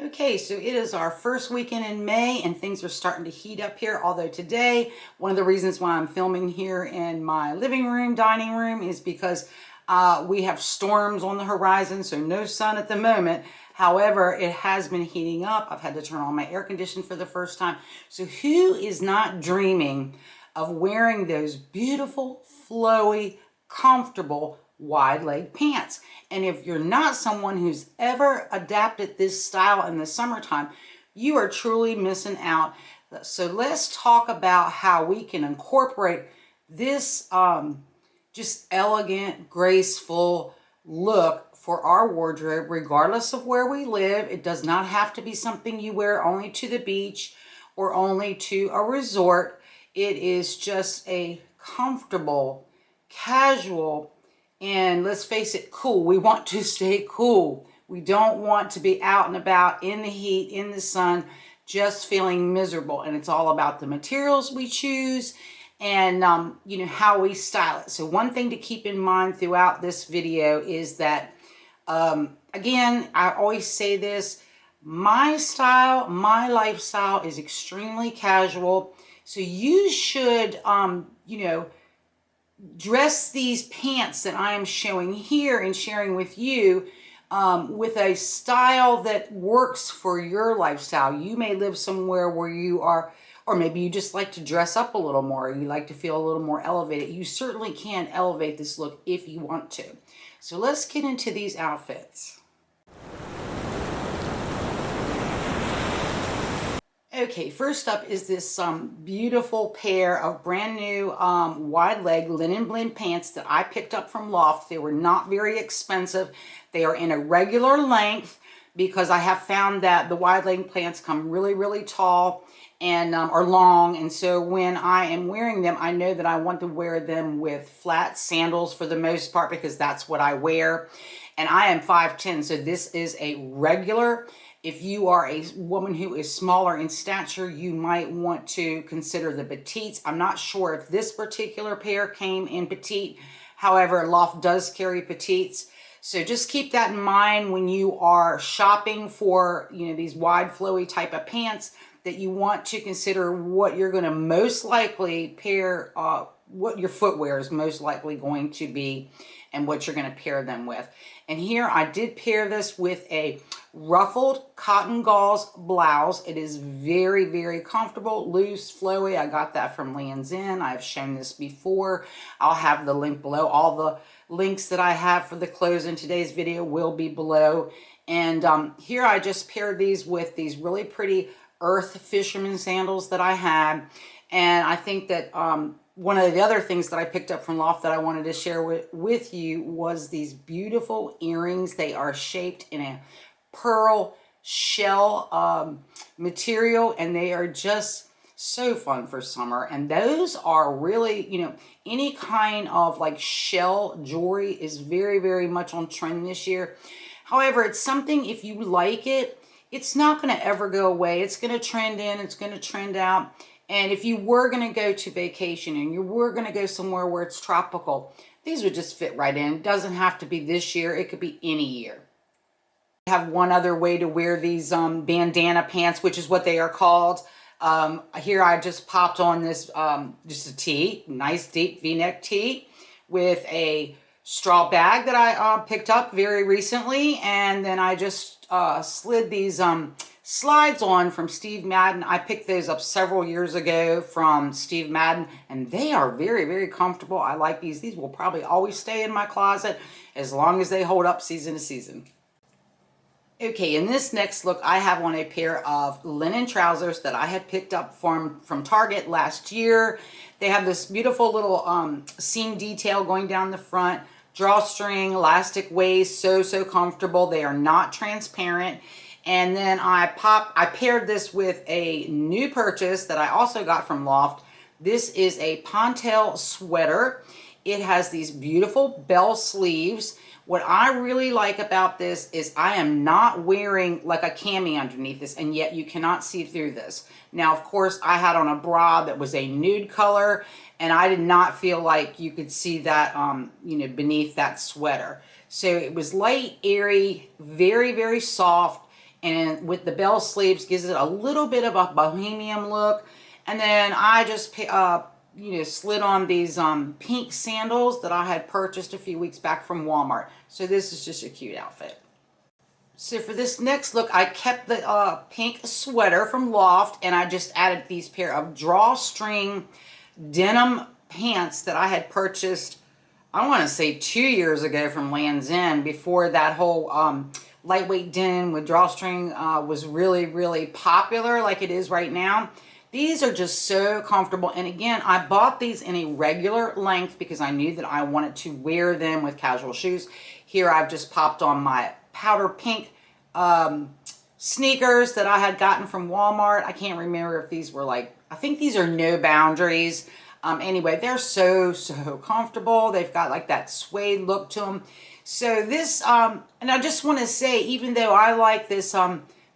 Okay, so it is our first weekend in May and things are starting to heat up here. Although today, one of the reasons why I'm filming here in my living room, dining room is because we have storms on the horizon, so no sun at the moment. However, it has been heating up. I've had to turn on my air conditioner for the first time. So who is not dreaming of wearing those beautiful, flowy, comfortable, wide leg pants? And if you're not someone who's ever adapted this style in the summertime, you are truly missing out. So let's talk about how we can incorporate this just elegant, graceful look for our wardrobe, regardless of where we live. It does not have to be something you wear only to the beach or only to a resort. It is just a comfortable, casual, and let's face it, cool. We want to stay cool. We don't want to be out and about in the heat, in the sun, just feeling miserable. And it's all about the materials we choose and how we style it. So one thing to keep in mind throughout this video is that, again, I always say this, my style, my lifestyle is extremely casual. So you should, dress these pants that I am showing here and sharing with you with a style that works for your lifestyle. You may live somewhere where you are, or maybe you just like to dress up a little more. You like to feel a little more elevated. You certainly can elevate this look if you want to. So let's get into these outfits. Okay, first up is this beautiful pair of brand new wide leg linen blend pants that I picked up from Loft. They were not very expensive. They are in a regular length because I have found that the wide leg pants come really, really tall and are long. And so when I am wearing them, I know that I want to wear them with flat sandals for the most part because that's what I wear. And I am 5'10", so this is a regular. If you are a woman who is smaller in stature, you might want to consider the petites. I'm not sure if this particular pair came in petite. However, Loft does carry petites. So just keep that in mind when you are shopping for, these wide flowy type of pants, that you want to consider what you're going to most likely pair, what your footwear is most likely going to be and what you're going to pair them with. And here I did pair this with a ruffled cotton gauze blouse. It is very, very comfortable, loose, flowy. I got that from Lands' End. I've shown this before. I'll have the link below. All the links that I have for the clothes in today's video will be below. And here I just paired these with these really pretty earth fisherman sandals that I had. And I think that one of the other things that I picked up from Loft that I wanted to share with you was these beautiful earrings. They are shaped in a pearl shell material, and they are just so fun for summer. And those are really, any kind of like shell jewelry is very, very much on trend this year. However, it's something, if you like it, it's not going to ever go away. It's going to trend in, it's going to trend out. And if you were going to go to vacation and you were going to go somewhere where it's tropical, these would just fit right in. It doesn't have to be this year. It could be any year. I have one other way to wear these bandana pants, which is what they are called. Here I just popped on this, just a tee, nice deep V-neck tee with a straw bag that I picked up very recently. And then I just slid these slides on from Steve Madden. I picked those up several years ago from Steve Madden, and they are very, very comfortable. I like these. These will probably always stay in my closet as long as they hold up season to season. Okay, in this next look, I have on a pair of linen trousers that I had picked up from Target last year. They have this beautiful little seam detail going down the front, drawstring, elastic waist, so comfortable. They are not transparent. And then I paired this with a new purchase that I also got from Loft. This is a Pointelle sweater. It has these beautiful bell sleeves. What I really like about this is I am not wearing like a cami underneath this, and yet you cannot see through this. Now, of course, I had on a bra that was a nude color, and I did not feel like you could see that, beneath that sweater. So it was light, airy, very, very soft. and with the bell sleeves gives it a little bit of a bohemian look. And then I just slid on these pink sandals that I had purchased a few weeks back from Walmart. So this is just a cute outfit. So for this next look, I kept the pink sweater from Loft, and I just added these pair of drawstring denim pants that I had purchased, I want to say 2 years ago from Land's End, before that whole lightweight denim with drawstring was really, really popular like it is right now. These are just so comfortable. And again, I bought these in a regular length because I knew that I wanted to wear them with casual shoes. Here I've just popped on my powder pink sneakers that I had gotten from Walmart. I can't remember if these were I think these are No Boundaries. Anyway, they're so comfortable. They've got like that suede look to them. So this, and I just want to say, even though I like this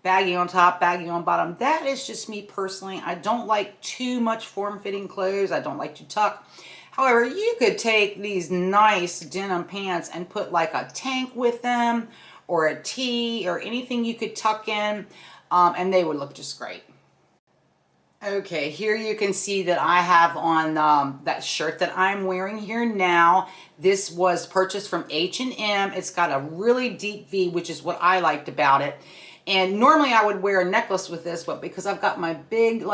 baggy on top, baggy on bottom, that is just me personally. I don't like too much form-fitting clothes. I don't like to tuck. However, you could take these nice denim pants and put like a tank with them, or a tee, or anything you could tuck in, and they would look just great. Okay, here you can see that I have on that shirt that I'm wearing here now. This was purchased from H&M. It's got a really deep V, which is what I liked about it. And normally I would wear a necklace with this, but because I've got my big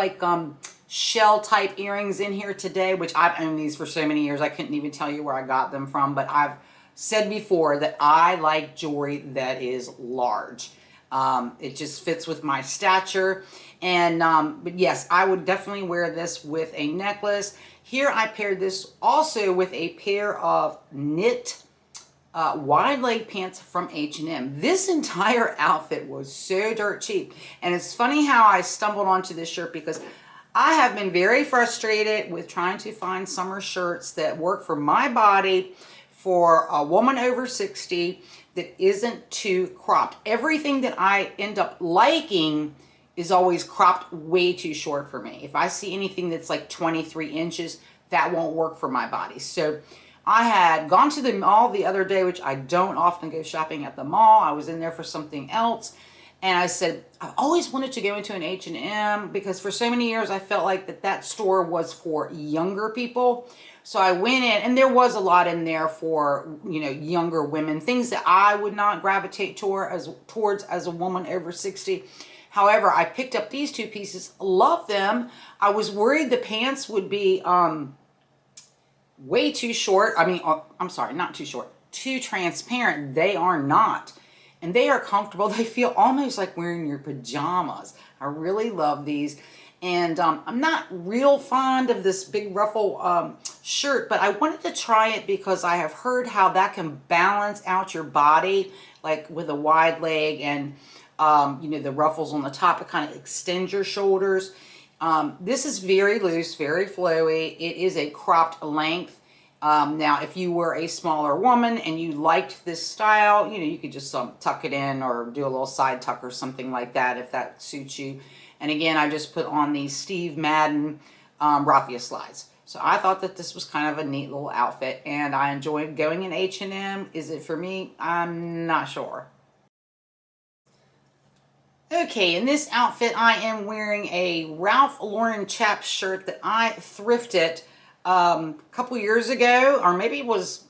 shell type earrings in here today, which I've owned these for so many years, I couldn't even tell you where I got them from, but I've said before that I like jewelry that is large. It just fits with my stature. And but yes, I would definitely wear this with a necklace. Here I paired this also with a pair of knit wide leg pants from H&M. This entire outfit was so dirt cheap. And it's funny how I stumbled onto this shirt, because I have been very frustrated with trying to find summer shirts that work for my body, for a woman over 60, that isn't too cropped. Everything that I end up liking is always cropped way too short for me. If I see anything that's like 23 inches, that won't work for my body. So I had gone to the mall the other day, which I don't often go shopping at the mall. I was in there for something else. And I said, I always wanted to go into an H&M, because for so many years I felt like that store was for younger people. So I went in, and there was a lot in there for, younger women, things that I would not gravitate towards as a woman over 60. However, I picked up these two pieces, love them. I was worried the pants would be way too short. I mean, I'm sorry, not too short, too transparent. They are not. And they are comfortable. They feel almost like wearing your pajamas. I really love these. And I'm not real fond of this big ruffle shirt, but I wanted to try it because I have heard how that can balance out your body, like with a wide leg and, the ruffles on the top. It kind of extends your shoulders. This is very loose, very flowy. It is a cropped length. Now, if you were a smaller woman and you liked this style, you could just tuck it in or do a little side tuck or something like that if that suits you. And again, I just put on these Steve Madden raffia slides. So I thought that this was kind of a neat little outfit, and I enjoyed going in H&M. Is it for me? I'm not sure. Okay, in this outfit, I am wearing a Ralph Lauren Chaps shirt that I thrifted a couple years ago, or maybe it was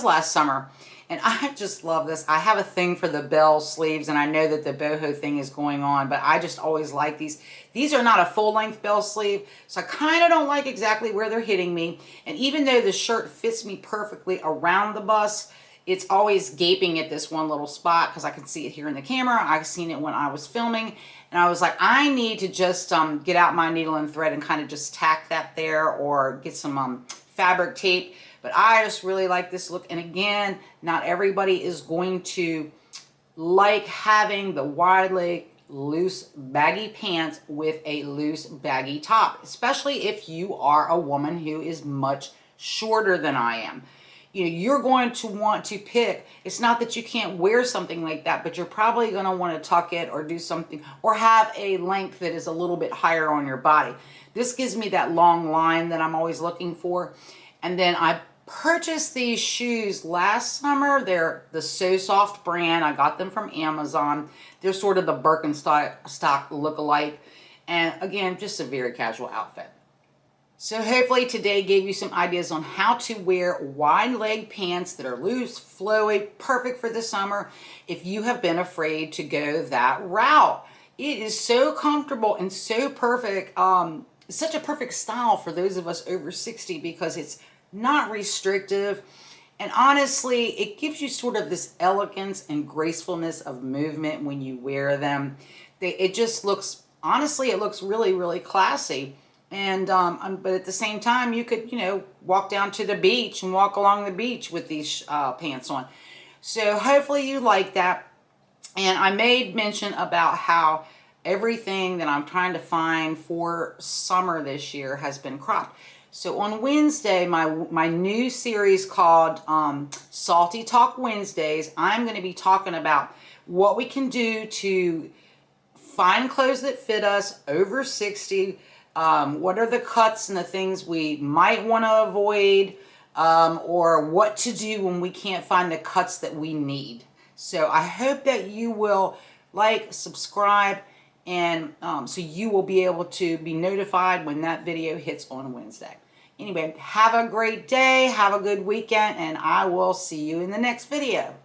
last summer. And I just love this. I have a thing for the bell sleeves, and I know that the boho thing is going on, but I just always like these. These are not a full-length bell sleeve, so I kind of don't like exactly where they're hitting me. And even though the shirt fits me perfectly around the bust, it's always gaping at this one little spot, because I can see it here in the camera. I've seen it when I was filming, and I was like, I need to just get out my needle and thread and kind of just tack that there, or get some fabric tape. But I just really like this look. And again, not everybody is going to like having the wide leg, loose, baggy pants with a loose, baggy top, especially if you are a woman who is much shorter than I am. You're going to want to pick. It's not that you can't wear something like that, but you're probably going to want to tuck it or do something, or have a length that is a little bit higher on your body. This gives me that long line that I'm always looking for. And then I purchased these shoes last summer. They're the So Soft brand. I got them from Amazon. They're sort of the Birkenstock look-alike. And again, just a very casual outfit. So hopefully today gave you some ideas on how to wear wide leg pants that are loose, flowy, perfect for the summer if you have been afraid to go that route. It is so comfortable and so perfect. Such a perfect style for those of us over 60 because it's not restrictive. And honestly, it gives you sort of this elegance and gracefulness of movement when you wear them. It just looks, honestly, it looks really, really classy. And but at the same time, you could, walk down to the beach and walk along the beach with these pants on. So hopefully you like that. And I made mention about how everything that I'm trying to find for summer this year has been cropped. So on Wednesday, my new series called Salty Talk Wednesdays, I'm going to be talking about what we can do to find clothes that fit us over 60. What are the cuts and the things we might want to avoid, or what to do when we can't find the cuts that we need. So I hope that you will like, subscribe, and so you will be able to be notified when that video hits on Wednesday. Anyway, have a great day, have a good weekend, and I will see you in the next video.